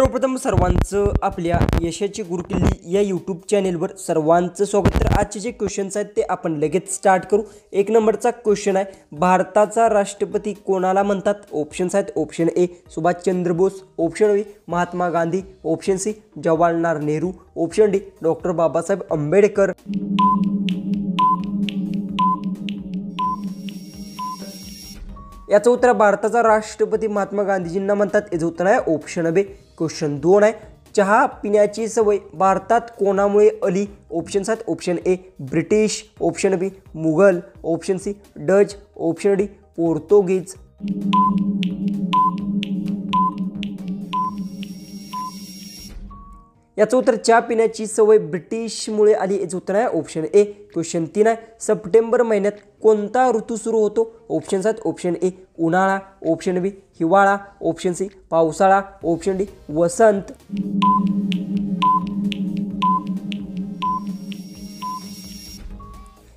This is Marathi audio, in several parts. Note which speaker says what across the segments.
Speaker 1: सर्वप्रथम सर्वांचं आपल्या यशाची गुरुकिल्ली या यूट्यूब चॅनेलवर सर्वांचं स्वागत। तर आजचे जे क्वेश्चन्स आहेत ते आपण लगेच स्टार्ट करू। एक नंबरचा क्वेश्चन आहे, भारताचा राष्ट्रपती कोणाला म्हणतात? ऑप्शन्स आहेत, option A Subhashchandra Bose, option B Mahatma Gandhi, option C Jawaharlal Nehru, option D doctor Babasaheb Ambedkar. याचं उत्तर भारताचा राष्ट्रपती महात्मा गांधीजींना म्हणतात। याचं उत्तर आहे ऑप्शन बी। क्वेश्चन 2 आहे, चहा पिण्याची सवय भारतात कोणामुळे आली? ऑप्शन्स आहेत, option A British, option B Mughal, option C Dutch, option D Portuguese. याचं उत्तर चहा पिण्याची सवय ब्रिटिशमुळे आली। याचं उत्तर आहे ऑप्शन ए। क्वेश्चन 3 आहे, सप्टेंबर महिन्यात कोणता ऋतू सुरू होतो? ऑप्शन्स आहेत, ऑप्शन ए उन्हाळा, ऑप्शन बी हिवाळा, ऑप्शन सी पावसाळा, ऑप्शन डी वसंत।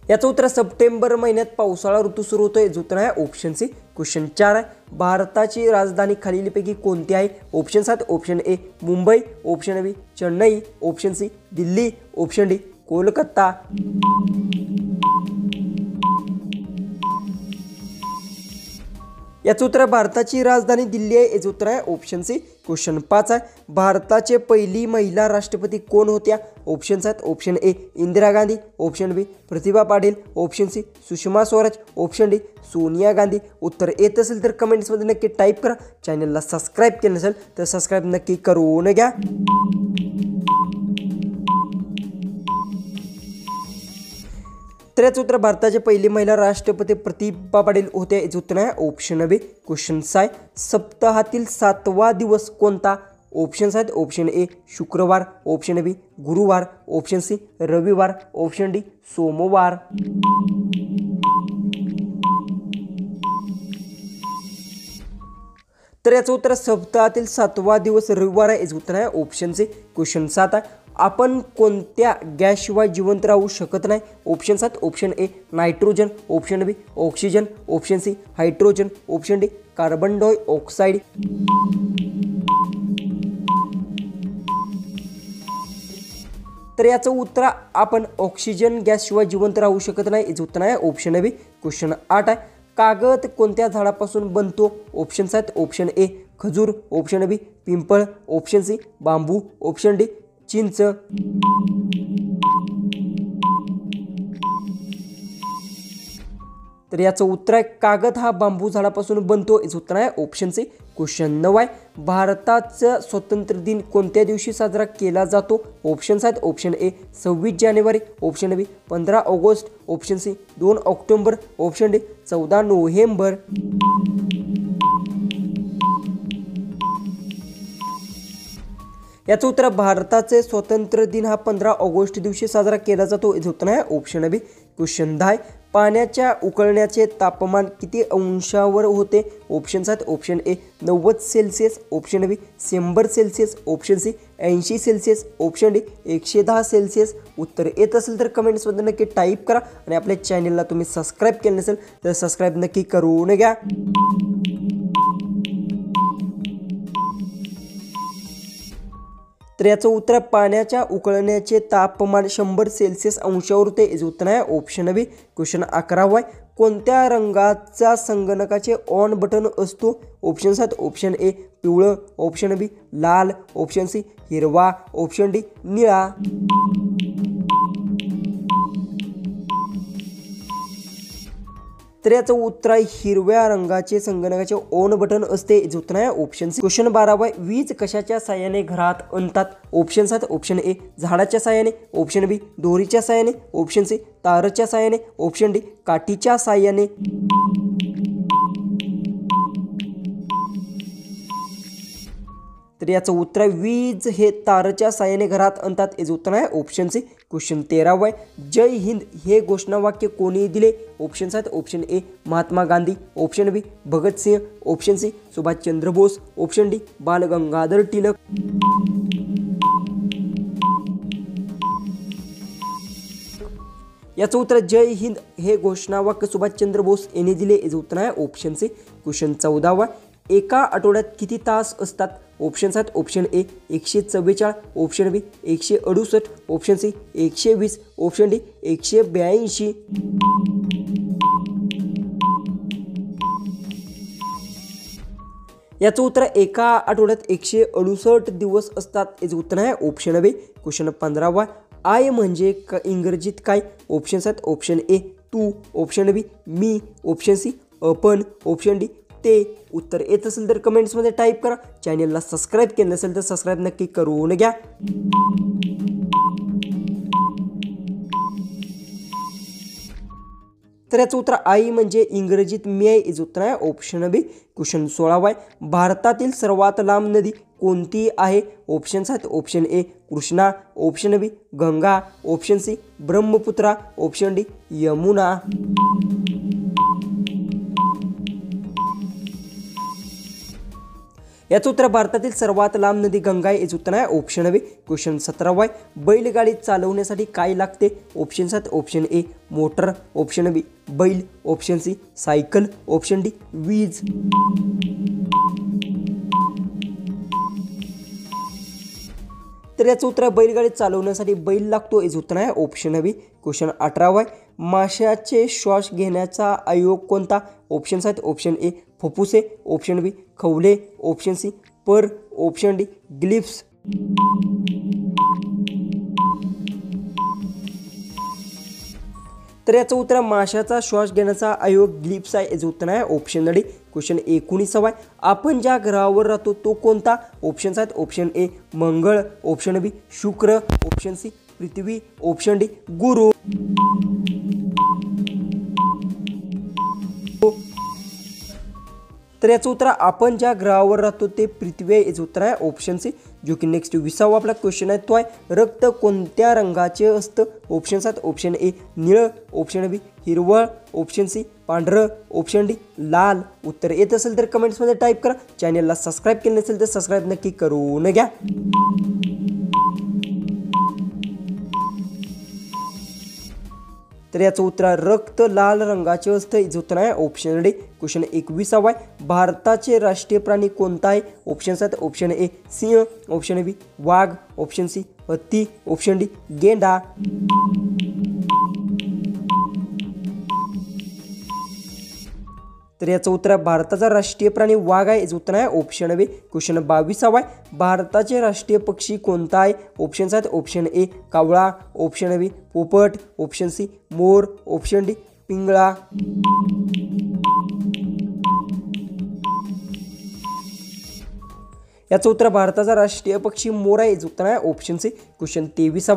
Speaker 1: याचं उत्तर सप्टेंबर महिन्यात पावसाळा ऋतू सुरू होतो। याचं उत्तर आहे ऑप्शन सी। क्वेश्चन 4 आहे, भारताची राजधानी खालीलपैकी कोणती आहे? ऑप्शन्स आहेत, option A Mumbai, option B Chennai, option C Delhi, option D Kolkata. याचं उत्तर भारताची राजधानी दिल्ली आहे। याचं उत्तर आहे ऑप्शन सी। क्वेश्चन 5 आहे, भारताचे पहिली महिला राष्ट्रपती कोण होत्या? ऑप्शन्स आहेत, option A Indira Gandhi, option B Pratibha Patil, option C Sushma Swaraj, option D Sonia Gandhi. उत्तर येत असेल तर कमेंट्समध्ये नक्की टाईप करा। चॅनलला सबस्क्राईब केलं नसेल तर सबस्क्राईब नक्की करून घ्या। तर याचं उत्तर भारताचे पहिली महिला राष्ट्रपती प्रतिभा पाटील होते। याचं उत्तर आहे ऑप्शन बी। क्वेश्चन 6, सप्ताहातील 7वा दिवस कोणता? ऑप्शन्स आहेत, ऑप्शन ए शुक्रवार, ऑप्शन बी गुरुवार, ऑप्शन सी रविवार, ऑप्शन डी सोमवार। तर याचं उत्तर सप्ताहातील 7वा दिवस रविवार आहे। याचं उत्तर आहे ऑप्शन सी। क्वेश्चन 7 आहे, आपण कोणत्या गॅसशिवाय जिवंत राहू शकत नाही? ऑप्शन्स आहेत, option A nitrogen, option B oxygen, option C hydrogen, option D carbon dioxide. तर याचं उत्तर आपण ऑक्सिजन गॅसशिवाय जिवंत राहू शकत नाही। याचं उत्तर आहे ऑप्शन बी। क्वेश्चन 8 आहे, कागद कोणत्या झाडापासून बनतो? ऑप्शन्स आहेत, ऑप्शन ए खजूर, ऑप्शन बी पिंपळ, ऑप्शन सी बांबू, ऑप्शन डी चिंच। तर याचं उत्तर आहे कागद हा बांबू झाडापासून बनतो। याचं उत्तर आहे ऑप्शन सी। क्वेश्चन 9 आहे, भारताचा स्वातंत्र्य दिन कोणत्या दिवशी साजरा केला जातो? ऑप्शन्स आहेत, ऑप्शन ए 26 जानेवारी, ऑप्शन बी 15 ऑगस्ट, ऑप्शन सी 2 ऑक्टोबर, ऑप्शन डी 14 नोव्हेंबर। याचं उत्तर भारताचे स्वातंत्र्य दिन हा 15 ऑगस्ट दिवशी साजरा केला जातो। याचं उत्तर आहे ऑप्शन बी। क्वेश्चन 10, पाण्याच्या उकळण्याचे तापमान किती अंशावर होते? ऑप्शन्स आहेत, option A 90 Celsius, option B 100 Celsius, option C 80 Celsius, option D 110 Celsius. उत्तर येत असेल तर कमेंट्समध्ये नक्की टाईप करा आणि आपल्या चॅनलला तुम्ही सबस्क्राईब केलं नसेल तर सबस्क्राईब नक्की करून घ्या। तर याचं उत्तर पाण्याच्या उकळण्याचे तापमान 100 सेल्सिअस अंशावर होते। याचं उत्तर आहे ऑप्शन बी। क्वेश्चन 11 आहे, कोणत्या रंगाचा संगणकाचे ऑन बटन असतो? ऑप्शन्स आहेत, ऑप्शन ए पिवळं, ऑप्शन बी लाल, ऑप्शन सी हिरवा, ऑप्शन डी निळा। तर याचं उत्तर आहे हिरव्या रंगाचे संगणकाचे ऑन बटन असते। याचं उत्तर आहे ऑप्शन सी। क्वेश्चन 12 आहे, वीज कशाच्या साहाय्याने घरात आणतात? ऑप्शन्स आहेत, ऑप्शन ए झाडाच्या साहाय्याने, ऑप्शन बी दोरीच्या साहाय्याने, ऑप्शन सी तारच्या साहाय्याने, ऑप्शन डी काठीच्या साहाय्याने। तर याचं उत्तर आहे वीज हे तारच्या साहाय्याने घरात आणतात। याचं उत्तर आहे ऑप्शन सी। क्वेश्चन 13 आहे, जय हिंद हे घोषणावाक्य कोणी दिले? ऑप्शन्स आहेत, option A Mahatma Gandhi, option B Bhagatsingh, option C Subhashchandra Bose, option D Bal Gangadhar Tilak. याचं उत्तर जय हिंद हे घोषणावाक्य सुभाषचंद्र बोस यांनी दिले। याचं उत्तर आहे ऑप्शन सी। क्वेश्चन 14 एका आठवड्यात किती तास असतात? Option 7 option A 144, option B 168, option C 120, option D 182. याचं उत्तर एका आठवड्यात 168 दिवस असतात. याचं उत्तर आहे ऑप्शन बी. क्वेश्चन 15 आय म्हणजे इंग्रजीत काय? ऑप्शन 7 ऑप्शन ए तू, ऑप्शन बी मी, ऑप्शन सी आपण, ऑप्शन डी ते. उत्तर येत असेल तर कमेंट्समध्ये टाईप करा. चॅनलला सबस्क्राईब केलं नसेल तर सबस्क्राईब नक्की करून घ्या. तर याचं उत्तर आई म्हणजे इंग्रजीत मी आहे. याचं उत्तर आहे ऑप्शन बी. क्वेश्चन 16 भारतातील सर्वात लांब नदी कोणती आहे? Option 7 option A Krishna, option B Ganga, option C Brahmaputra, option D Yamuna. याचं उत्तर भारतातील सर्वात लांब नदी गंगा आहे. याचं उत्तर आहे ऑप्शन बी. क्वेश्चन 17 बैलगाडी चालवण्यासाठी काय लागते? Option 7 option A motor, option B बैल, option C cycle, option D वीज. तर याचं उत्तर बैलगाडी चालवण्यासाठी बैल लागतो. याचं उत्तर आहे ऑप्शन बी. क्वेश्चन 18 माशाचे श्वास घेण्याचा अवयव कोणता? ऑप्शन 7 ऑप्शन ए फुफ्फुसे, ऑप्शन बी खवले, ऑप्शन सी पर, ऑप्शन डी ग्लिफ्स. तर याचं उत्तर माशाचा श्वास घेण्याचा अवयव ग्लिप्स आहे. याचं उत्तर आहे ऑप्शन डी. क्वेश्चन 19 आपण ज्या ग्रहावर राहतो तो कोणता? ऑप्शन 7 ऑप्शन ए मंगळ, ऑप्शन बी शुक्र, ऑप्शन सी पृथ्वी, ऑप्शन डी गुरु. तर याचं उत्तर आपण ज्या ग्रहावर राहतो ते पृथ्वी आहे. याचं उत्तर आहे ऑप्शन सी. जो की नेक्स्ट 20 आपला क्वेश्चन आहे तो आहे रक्त कोणत्या रंगाचे असतं? ऑप्शन 7 ऑप्शन ए निळं, ऑप्शन बी हिरवळ, ऑप्शन सी पांढरं, ऑप्शन डी लाल. उत्तर येत असेल तर कमेंट्समध्ये टाईप करा. चॅनलला सबस्क्राईब केलं नसेल तर सबस्क्राईब नक्की करून घ्या. तर याचं उत्तर रक्त लाल रंगाचे असतं. याचं उत्तर आहे ऑप्शन डी. क्वेश्चन 21 भारताचे राष्ट्रीय प्राणी कोणता आहे? ऑप्शन 7 ऑप्शन ए सिंह, ऑप्शन बी वाघ, ऑप्शन सी हत्ती, ऑप्शन डी गेंडा. तर याचं उत्तर भारताचा राष्ट्रीय प्राणी वाघ आहे. याचं उत्तर आहे ऑप्शन बी. क्वेश्चन 22 भारताचे राष्ट्रीय पक्षी कोणता आहे? ऑप्शन 7 ऑप्शन ए कावळा, ऑप्शन बी पोपट, ऑप्शन सी मोर, ऑप्शन डी पिंगळा. याचं उत्तर भारताचा राष्ट्रीय पक्षी मोर आहे. याचं उत्तर आहे ऑप्शन सी. क्वेश्चन 23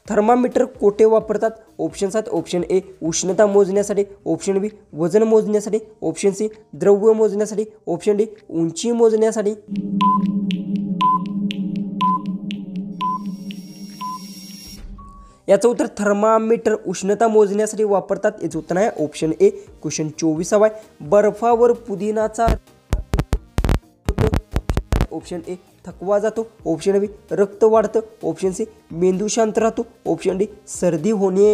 Speaker 1: थर्मामीटर कोठे वापरतात? ऑप्शन 7 ऑप्शन ए उष्णता मोजण्यासाठी, ऑप्शन बी वजन मोजण्यासाठी, ऑप्शन सी द्रव्य मोजण्यासाठी, ऑप्शन डी उंची मोजण्यासाठी. याचं उत्तर थर्मामीटर उष्णता मोजण्यासाठी वापरतात. याचं उत्तर आहे ऑप्शन ए. क्वेश्चन 24 बर्फावर पुदिनाचा ऑप्शन ए थकवा जातो, ऑप्शन बी रक्त वाढतं, ऑप्शन सी मेंदू शांत राहतो, ऑप्शन डी सर्दी होणे.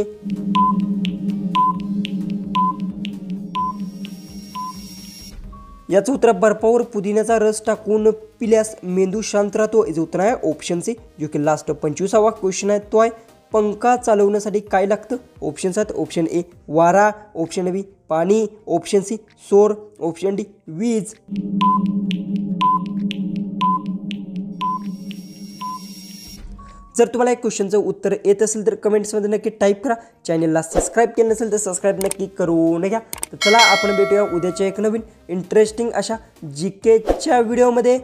Speaker 1: याचं उत्तर बर्फावर पुदिन्याचा रस टाकून पिल्यास मेंदू शांत राहतो. याचं उत्तर आहे ऑप्शन सी. जो की लास्ट 25वा क्वेश्चन आहे तो आहे पंखा चालवण्यासाठी काय लागतं? ऑप्शन 7 ऑप्शन ए वारा, ऑप्शन बी पाणी, ऑप्शन सी सौर, ऑप्शन डी वीज. जर तुम्हाला एक क्वेश्चनचं उत्तर येत असेल तर कमेंट्समध्ये नक्की टाईप करा. चॅनलला सबस्क्राईब केलं नसेल तर सबस्क्राईब नक्की करून घ्या. तर चला आपण भेटूया उद्याच्या एक नवीन इंटरेस्टिंग अशा जीकेच्या व्हिडिओमध्ये.